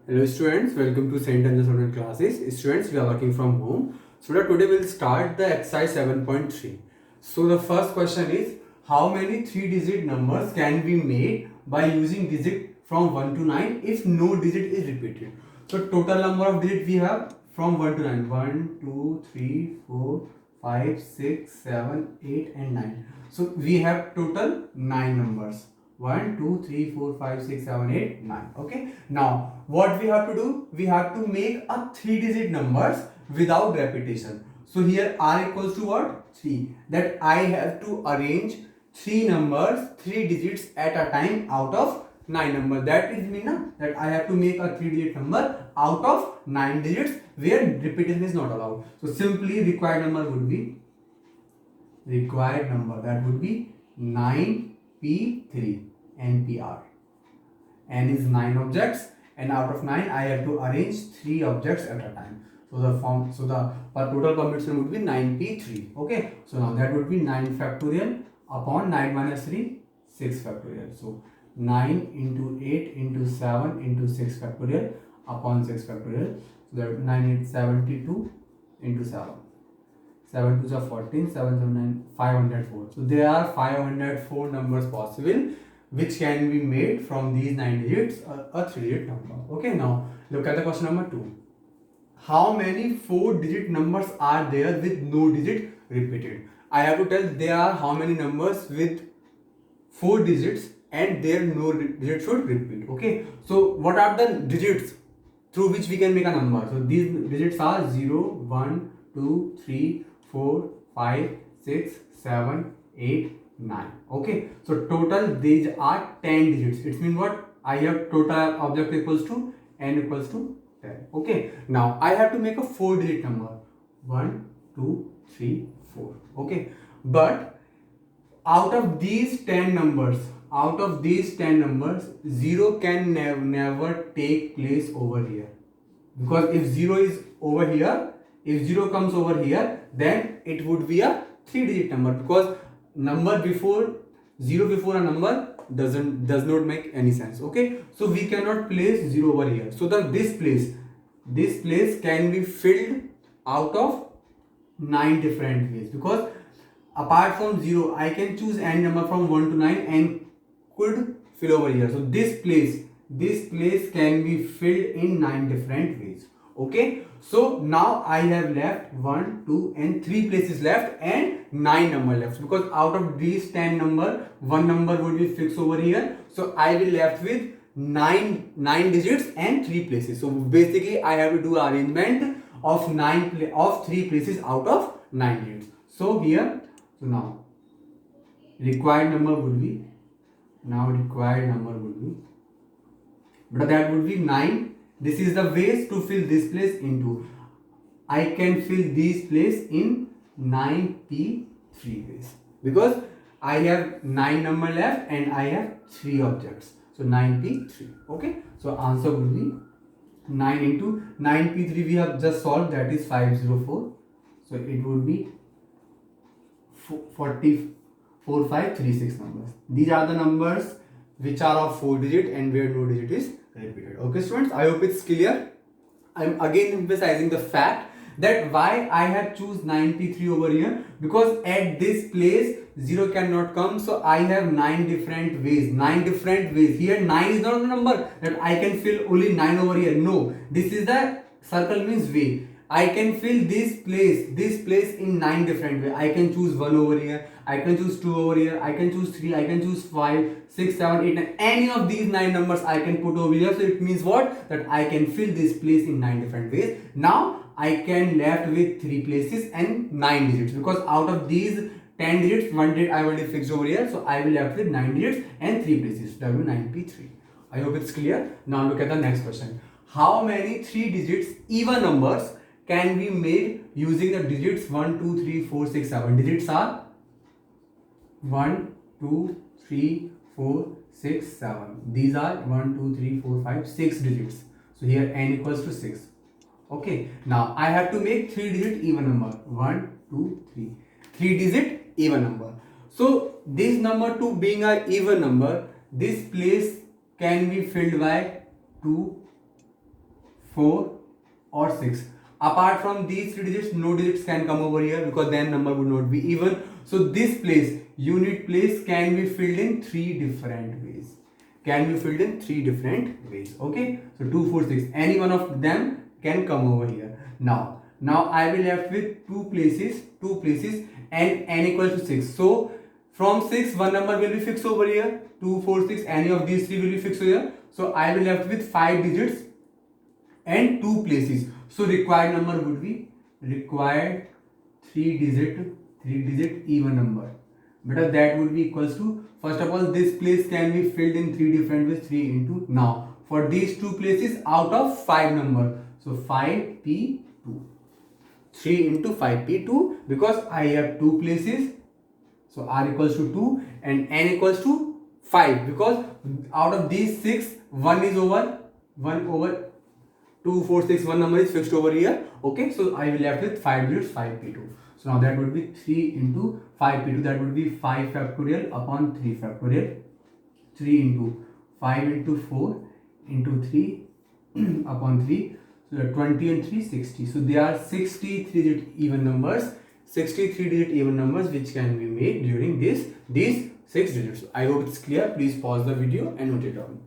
Hello students, welcome to St. Anja's Online Classes. Students, we are working from home. So today we'll start the exercise 7.3. So the first question is, how many 3-digit numbers can be made by using digit from 1 to 9 if no digit is repeated? So total number of digits we have from 1 to 9. 1, 2, 3, 4, 5, 6, 7, 8 and 9. So we have total 9 numbers. 1, 2, 3, 4, 5, 6, 7, 8, 9. Okay. Now, what we have to do? We have to make a 3-digit numbers without repetition. So here r equals to what? 3. That I have to arrange 3 numbers, 3 digits at a time out of 9 numbers. That is mean that I have to make a 3-digit number out of 9 digits where repetition is not allowed. So simply required number would be that would be 9p3 NPR. N is 9 objects and out of 9 I have to arrange 3 objects at a time. So the total combination would be 9p3. Okay, so now that would be 9 factorial upon 9 minus 3, 6 factorial. So 9 into 8 into 7 into 6 factorial upon 6 factorial. So that 9 is 72 into 7. 7 2s are 14, 7 7 9, 504. So there are 504 numbers possible which can be made from these 9 digits, a 3-digit number. Okay, now look at the question number 2. How many 4-digit numbers are there with no digit repeated? I have to tell there are how many numbers with 4 digits and their no digit should repeat. Okay, so what are the digits through which we can make a number? So these digits are 0, 1, 2, 3, 4, 5, 6, 7, 8, 9. Okay, so total these are 10 digits. It means what? I have total object equals to n equals to 10. Okay, now I have to make a 4-digit number. 1, 2, 3, 4. Okay, but out of these 10 numbers, 0 can never take place over here. Because if 0 is over here, if 0 comes over here, then it would be a 3-digit number, because number before 0 before a number does not make any sense. Okay, so we cannot place 0 over here. So this place can be filled out of 9 different ways, because apart from 0 I can choose any number from 1 to 9 and could fill over here. So this place can be filled in 9 different ways. Okay, so now I have left 1, 2 and 3 places left and 9 number left, because out of these 10 number, 1 number would be fixed over here. So I will left with 9 digits and 3 places. So basically I have to do arrangement of 3 places out of 9 digits. So here, so now required number would be, but that would be 9. This is the ways to fill this place into. I can fill this place in 9p3 ways, because I have 9 number left and I have 3 objects. So 9p3. Okay, so answer would be 9 into 9p3 we have just solved, that is 504. So it would be 4536 numbers. These are the numbers which are of 4 digit and where no digit is repeated. Okay students, I hope it's clear. I am again emphasizing the fact that why I have choose 9p3 over here, because at this place 0 cannot come. So I have 9 different ways. Here 9 is not the number that I can fill only 9 over here. No, this is the circle means way. I can fill this place in 9 different ways. I can choose 1 over here, I can choose 2 over here, I can choose 3, I can choose 5, 6, 7, 8, 9. Any of these 9 numbers I can put over here. So it means what? That I can fill this place in 9 different ways. Now I can left with 3 places and 9 digits, because out of these 10 digits, 1 digit I already fixed over here. So I will left with 9 digits and 3 places. That will be 9p3. I hope it's clear. Now look at the next question. How many 3 digits even numbers can be made using the digits 1, 2, 3, 4, 6, 7. Digits are 1, 2, 3, 4, 6, 7. These are 1, 2, 3, 4, 5, 6 digits. So here n equals to 6. Okay, now I have to make 3-digit even number. 1, 2, 3. 3-digit even number. So this number 2 being an even number, this place can be filled by 2 4 or 6. Apart from these three digits, no digits can come over here because then number would not be even. So this place, unit place, can be filled in three different ways. Can be filled in three different ways. Okay, so 2, 4, 6. Any one of them can come over here. Now I will left with two places, and n equals to 6. So from 6, one number will be fixed over here. 2, 4, 6. Any of these three will be fixed here. So I will left with 5 digits and 2 places. So required number would be required 3 digit even number. But that would be equals to, first of all, this place can be filled in three different ways. 3 into, now for these two places out of 5 number, so 5p2, 3 into 5p2, because I have two places, so r equals to 2 and n equals to 5, because out of these 6, 1 is over 2, 4, 6, one number is fixed over here. Okay, so I will left with 5 digits, 5p2. So now that would be 3 into 5p2, that would be 5 factorial upon 3 factorial. 3 into 5 into 4 into 3 upon 3. So 20 and 3, 60. So they are 63 digit even numbers. 63 digit even numbers which can be made during these 6 digits. I hope it's clear. Please pause the video and note it down.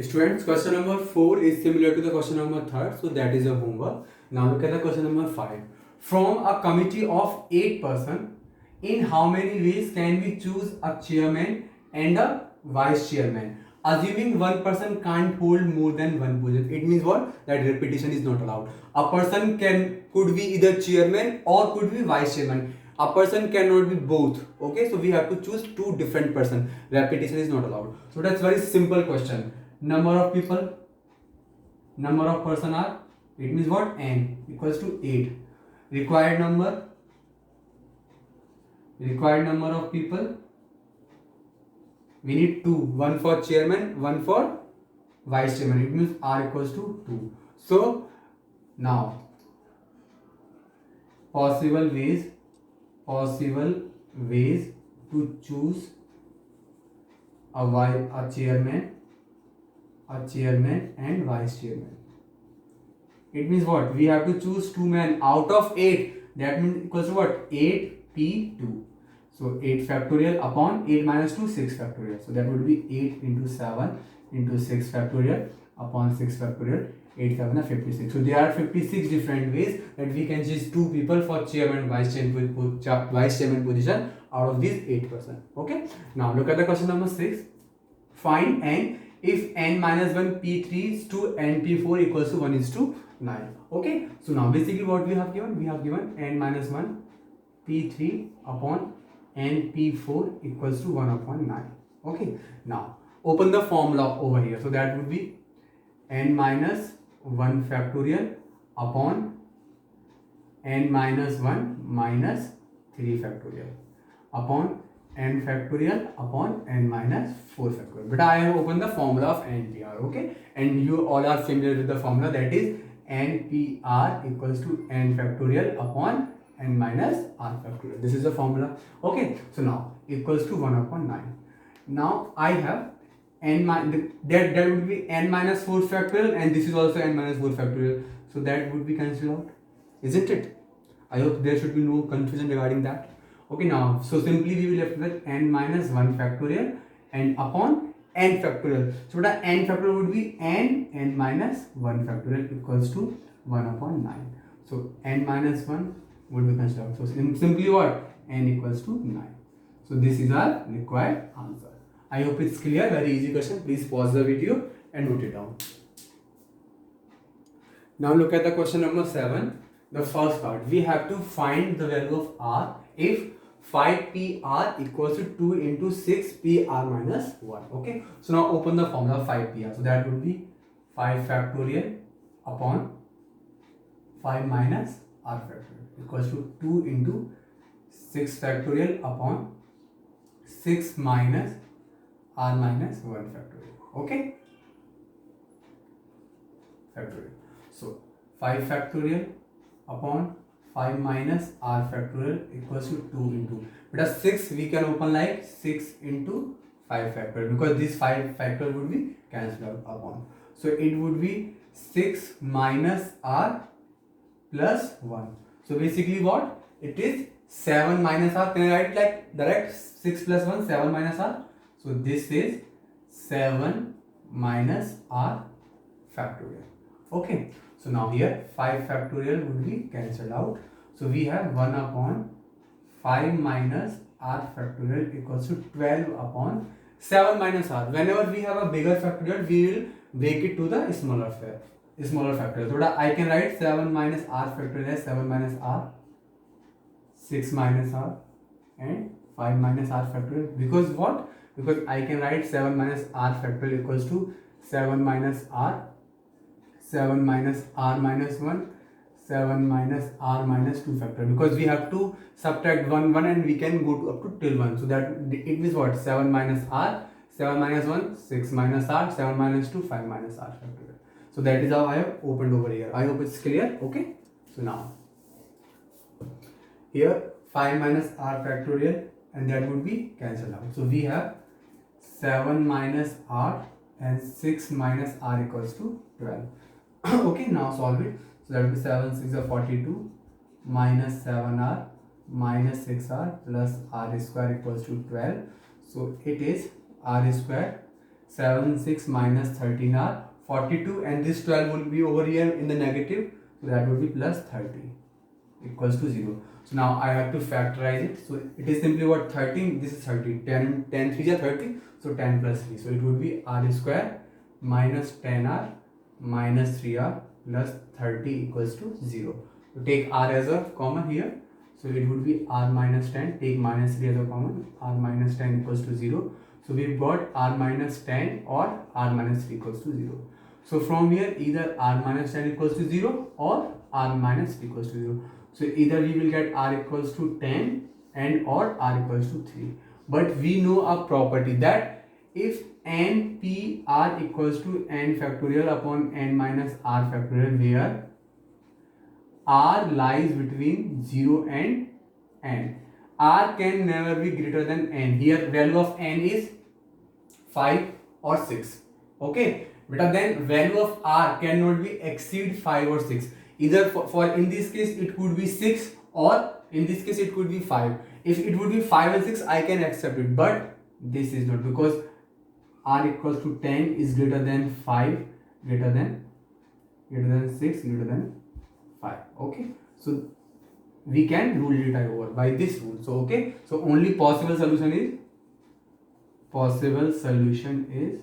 Students, question number 4 is similar to the question number 3, so that is a homework. Now look at the question number 5. From a committee of 8 persons, in how many ways can we choose a chairman and a vice chairman? Assuming one person can't hold more than one position. It means what? That repetition is not allowed. A person could be either chairman or could be vice chairman. A person cannot be both. Okay, so we have to choose two different persons. Repetition is not allowed. So that's very simple question. Number of people, number of person are, it means what? N equals to 8. Required number of people, we need 2, one for chairman, one for vice chairman. It means r equals to 2. So now possible ways to choose a chairman and vice chairman. It means what? We have to choose 2 men out of 8. That means equals to what? 8p2. So 8 factorial upon 8 minus 2, 6 factorial. So that would be 8 into 7 into 6 factorial upon 6 factorial. 8, 7 are 56. So there are 56 different ways that we can choose 2 people for chairman and vice chairman position out of these 8 persons. Okay. Now look at the question number 6. Find n if n minus 1 p3 is to n p4 equals to 1 is to 9. Okay. So now basically what we have given? We have given n minus 1 p3 upon n p4 equals to 1 upon 9. Okay. Now open the formula over here. So that would be n minus 1 factorial upon n minus 1 minus 3 factorial upon n factorial upon n minus 4 factorial. But I have opened the formula of NPR. Okay. And you all are familiar with the formula, that is NPR equals to n factorial upon n minus r factorial. This is the formula. Okay. So now equals to 1 upon 9. Now I have that would be n minus 4 factorial, and this is also n minus 4 factorial. So that would be cancelled out, isn't it? I hope there should be no confusion regarding that. Okay, now so simply we will left with n minus 1 factorial and upon n factorial. So the n factorial would be n minus 1 factorial equals to 1 upon 9. So n minus 1 would be cancelled out. So simply what? N equals to 9. So this is our required answer. I hope it's clear. Very easy question. Please pause the video and note it down. Now look at the question number 7. The first part. We have to find the value of r if 5pr equals to 2 into 6pr minus 1. Okay. So now open the formula of 5pr. So that would be 5 factorial upon 5 minus r factorial equals to 2 into 6 factorial upon 6 minus r minus 1 factorial. Okay. Factorial. So 5 factorial upon 5 minus r factorial equals to 2 into. But 6 we can open like 6 into 5 factorial, because this 5 factorial would be cancelled out upon. So it would be 6 minus r plus 1. So basically what? It is 7 minus r. Can I write like direct? 6 plus 1, 7 minus r. So this is 7 minus r factorial. Okay. So now here 5 factorial would be cancelled out. So we have 1 upon 5 minus r factorial equals to 12 upon 7 minus r. Whenever we have a bigger factorial, we will break it to the smaller factorial. So I can write 7 minus r factorial as 7 minus r, 6 minus r and 5 minus r factorial. Because what? Because I can write 7 minus r factorial equals to 7 minus r, 7 minus r minus 1, 7 minus r minus 2 factorial, because we have to subtract 1 and we can go to up to till 1. So that it means what? 7 minus r, 7 minus 1, 6 minus r, 7 minus 2, 5 minus r factorial. So that is how I have opened over here. I hope it's clear. Okay. So now here 5 minus r factorial and that would be cancelled out. So we have 7 minus r and 6 minus r equals to 12. Okay, now solve it. So that will be 7 6 are 42 minus 7r minus 6r plus r square equals to 12. So it is r square 7 6 minus 13r 42, and this 12 will be over here in the negative. So that would be plus 30 equals to 0. So now I have to factorize it. So it is simply what? 13. This is 30. 10 3 is 30. So 10 plus 3. So it would be r square minus 10r minus 3r plus 30 equals to 0. So take r as a common here. So it would be r minus 10. Take minus 3 as a common. R minus 10 equals to 0. So we've got r minus 10 or r minus 3 equals to 0. So from here either r minus 10 equals to 0 or r minus 3 equals to 0. So either we will get r equals to 10 and or r equals to 3. But we know a property that if n p r equals to n factorial upon n minus r factorial, where r lies between 0 and n, r can never be greater than n. Here value of n is 5 or 6. Okay, but then value of r cannot be exceed 5 or 6. Either for in this case it could be 6 or in this case it could be 5. If it would be 5 and 6, I can accept it, but this is not, because r equals to 10 is greater than 5, greater than 6, greater than 5. Okay, so we can rule it over by this rule. So okay, so only possible solution is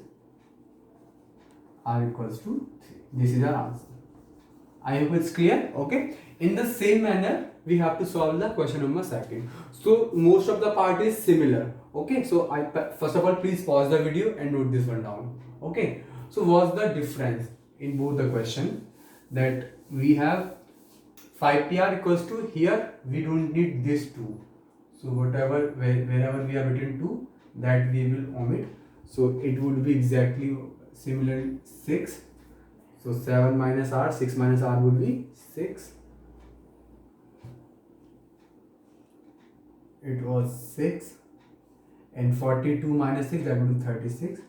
r equals to 3. This is our answer. I hope it's clear. Okay, in the same manner we have to solve the question number 2. So most of the part is similar. Okay, so first of all please pause the video and note this one down. Okay, so what's the difference in both the question? That we have 5pr equals to, here we don't need this 2. So wherever we have written 2, that we will omit. So it would be exactly similar 6. So 7 minus r, 6 minus r would be 6. It was 6. And 42 minus 6, that would be 36.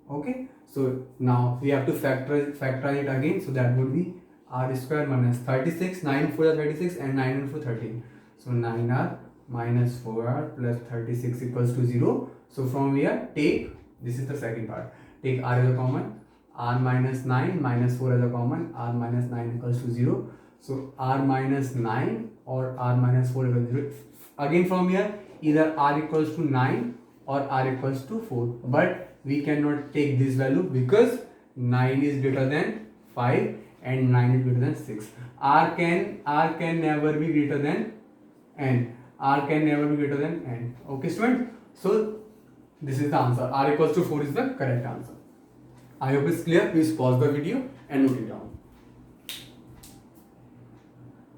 Okay. So now we have to factorize it again. So that would be r square minus 36. 9 4 are 36 and 9 and 4 13. So 9r minus 4r plus 36 equals to 0. So from here take, this is the second part, take r as a common. R minus 9 minus 4 as a common, r minus 9 equals to 0. So r minus 9 or r minus 4 equals to 0. Again from here either r equals to 9 or r equals to 4. But we cannot take this value because 9 is greater than 5 and 9 is greater than 6. R can never be greater than n. R can never be greater than n. Okay student. So this is the answer. R equals to 4 is the correct answer. I hope it's clear. Please pause the video and note it down.